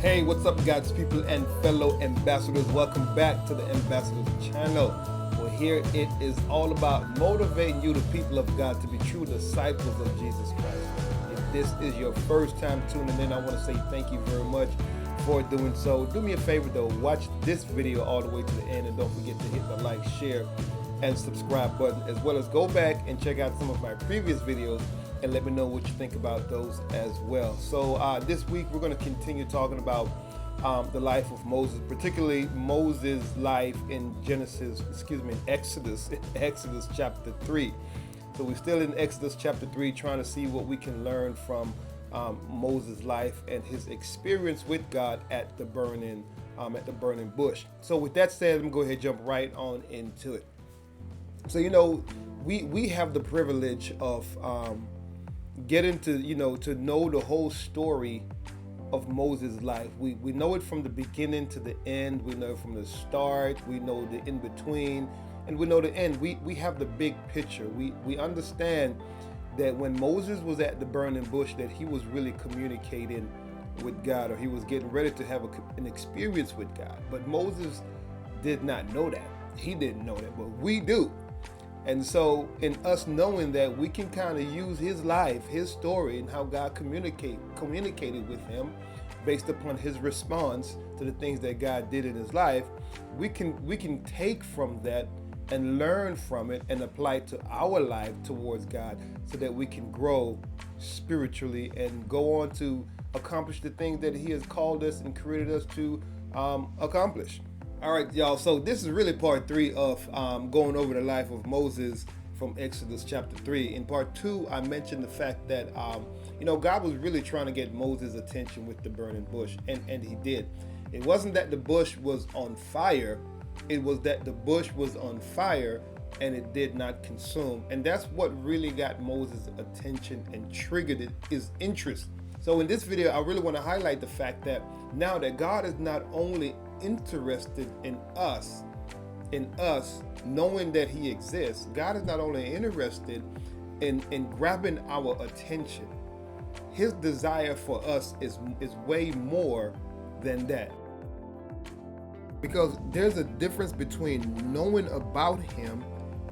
Hey, what's up, God's people and fellow ambassadors? Welcome back to the Ambassadors channel. Well, here it is all about motivating you, the people of God, to be true disciples of Jesus Christ. If this is your first time tuning in, I want to say thank you very much for doing so. Do me a favor though, watch this video all the way to the end, and don't forget to hit the like, share, and subscribe button, as well as go back and check out some of my previous videos and let me know what you think about those as well. So this week we're going to continue talking about the life of Moses, particularly Moses' life in Exodus chapter 3. So we're still in Exodus chapter 3, trying to see what we can learn from Moses' life and his experience with God at the burning bush. So with that said, I'm going to go ahead and jump right on into it. So we have the privilege of getting to know the whole story of Moses' life. We know it from the beginning to the end. We know it from the start. We know the in between, and we know the end. We have the big picture. We understand that when Moses was at the burning bush, that he was really communicating with God, or he was getting ready to have an experience with God. But Moses did not know that. He didn't know that, but we do. And so in us knowing that, we can kind of use his life, his story, and how God communicated with him based upon his response to the things that God did in his life. We can take from that and learn from it and apply it to our life towards God, so that we can grow spiritually and go on to accomplish the things that he has called us and created us to accomplish. All right, y'all, so this is really part 3 of going over the life of Moses from Exodus chapter 3. In part 2, I mentioned the fact that, God was really trying to get Moses' attention with the burning bush, and he did. It wasn't that the bush was on fire, it was that the bush was on fire and it did not consume. And that's what really got Moses' attention and triggered his interest. So in this video, I really want to highlight the fact that now that God is not only interested in us knowing that he exists, God is not only interested in grabbing our attention. His desire for us is way more than that. Because there's a difference between knowing about him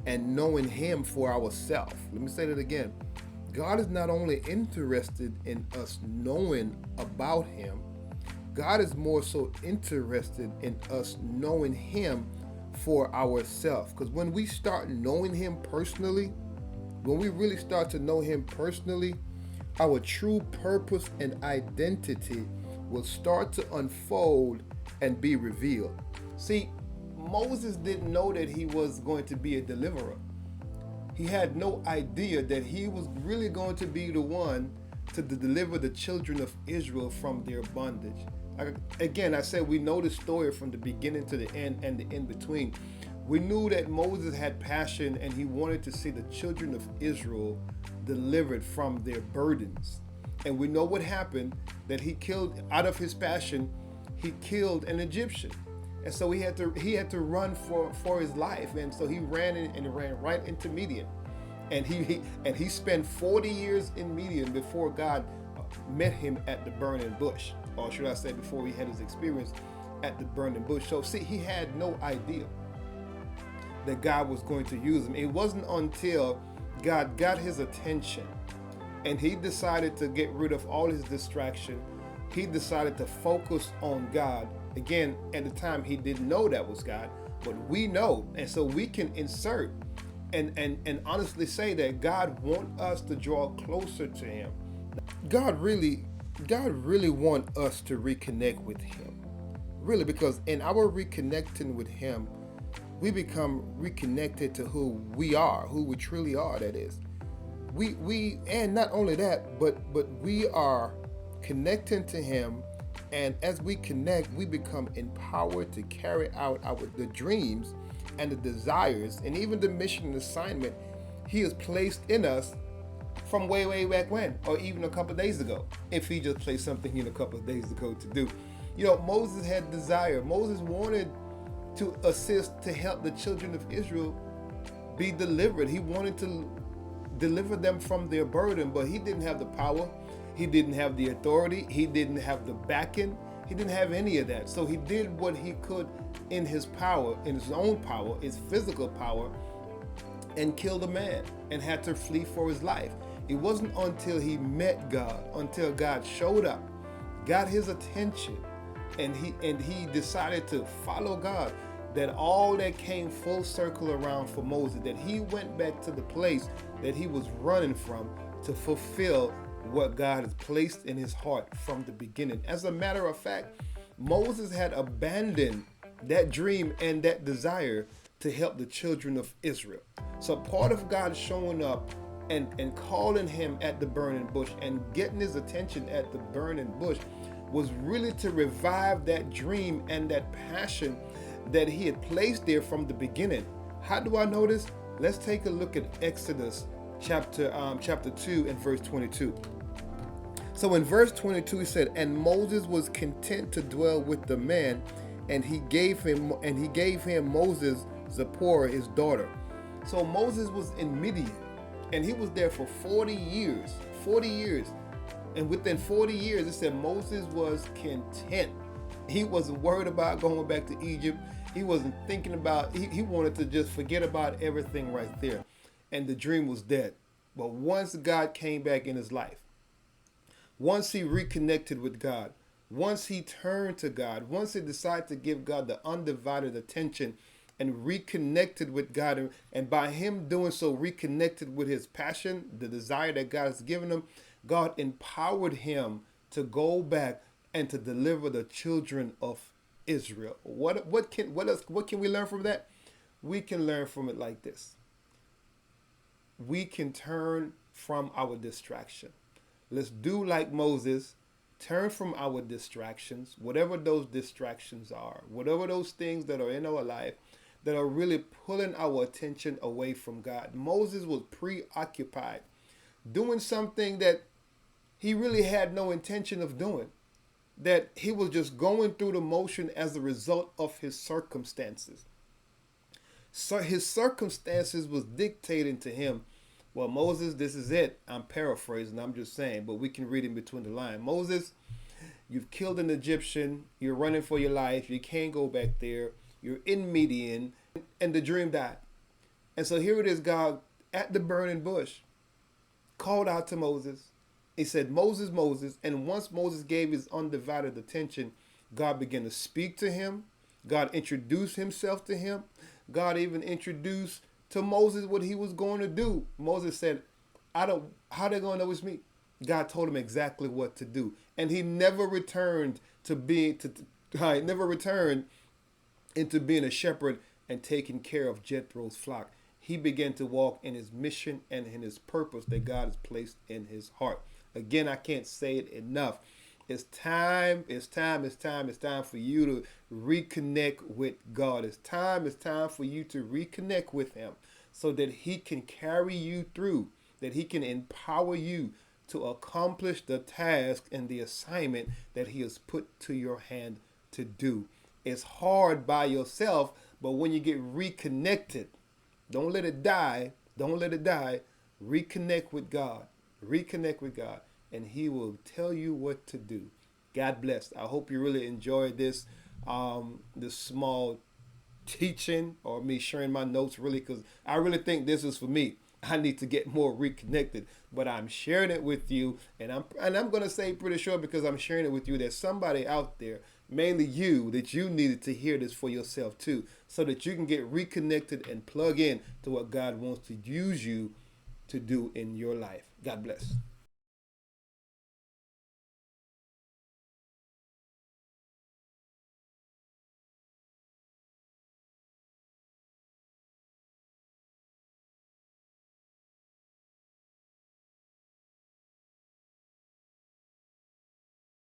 and knowing him for ourselves. Let me say that again. God is not only interested in us knowing about him, God is more so interested in us knowing him for ourselves. Because when we start knowing him personally, when we really start to know him personally, our true purpose and identity will start to unfold and be revealed. See, Moses didn't know that he was going to be a deliverer. He had no idea that he was really going to be the one to deliver the children of Israel from their bondage. Again, I said we know the story from the beginning to the end and the in-between. We knew that Moses had passion and he wanted to see the children of Israel delivered from their burdens. And we know what happened, that he killed, out of his passion, he killed an Egyptian. And so he had to run for his life. And so he ran right into Midian. And he spent 40 years in Midian before God met him at the burning bush. Or should I say, before he had his experience at the burning bush. So see, he had no idea that God was going to use him. It wasn't until God got his attention and he decided to get rid of all his distraction. He decided to focus on God. Again, at the time, he didn't know that was God, but we know. And so we can insert and honestly say that God wants us to draw closer to him. God really wants us to reconnect with him. Really, because in our reconnecting with him, we become reconnected to who we are, who we truly are, that is. We and not only that, but we are connecting to him, and as we connect, we become empowered to carry out the dreams and the desires and even the mission and assignment he has placed in us from way back when, or even a couple of days ago, if he just placed something in a couple of days ago to do. Moses had desire. Moses wanted to assist, to help the children of Israel be delivered. He wanted to deliver them from their burden, but he didn't have the power. He didn't have the authority. He didn't have the backing. He didn't have any of that. So he did what he could in his power, in his own power, his physical power, and killed a man and had to flee for his life. It wasn't until he met God, until God showed up, got his attention, and he decided to follow God, that all that came full circle around for Moses, that he went back to the place that he was running from to fulfill what God has placed in his heart from the beginning. As a matter of fact, Moses had abandoned that dream and that desire to help the children of Israel. So part of God showing up and calling him at the burning bush and getting his attention at the burning bush was really to revive that dream and that passion that he had placed there from the beginning. How do I know this? Let's take a look at Exodus chapter 2 and verse 22. So in verse 22 he said, "And Moses was content to dwell with the man, and he gave him Moses Zipporah his daughter." So Moses was in Midian, and he was there for 40 years. 40 years. And within 40 years, it said Moses was content. He wasn't worried about going back to Egypt. He wasn't thinking about, he wanted to just forget about everything right there. And the dream was dead. But once God came back in his life, once he reconnected with God, once he turned to God, once he decided to give God the undivided attention and reconnected with God, and by him doing so, reconnected with his passion, the desire that God has given him, God empowered him to go back and to deliver the children of Israel. What can we learn from that? We can learn from it like this. We can turn from our distraction. Let's do like Moses. Turn from our distractions, whatever those distractions are, whatever those things that are in our life that are really pulling our attention away from God. Moses was preoccupied doing something that he really had no intention of doing, that he was just going through the motion as a result of his circumstances. So his circumstances was dictating to him, well, Moses, this is it. I'm paraphrasing, I'm just saying, but we can read in between the lines. Moses, you've killed an Egyptian, you're running for your life, you can't go back there, you're in Midian, and the dream died. And so here it is, God at the burning bush called out to Moses. He said, "Moses, Moses." And once Moses gave his undivided attention, God began to speak to him. God introduced himself to him. God even introduced to Moses what he was going to do. Moses said, how they going to know it's me? God told him exactly what to do. And he never returned never returned into being a shepherd and taking care of Jethro's flock. He began to walk in his mission and in his purpose that God has placed in his heart. Again, I can't say it enough. It's time for you to reconnect with God. It's time for you to reconnect with him so that he can carry you through, that he can empower you to accomplish the task and the assignment that he has put to your hand to do. It's hard by yourself, but when you get reconnected, don't let it die. Don't let it die. Reconnect with God. Reconnect with God, and he will tell you what to do. God bless. I hope you really enjoyed this small teaching, or me sharing my notes, really, because I really think this is for me. I need to get more reconnected, but I'm sharing it with you, and I'm going to say pretty sure, because I'm sharing it with you, there's somebody out there, mainly you, that you needed to hear this for yourself too, so that you can get reconnected and plug in to what God wants to use you to do in your life. God bless.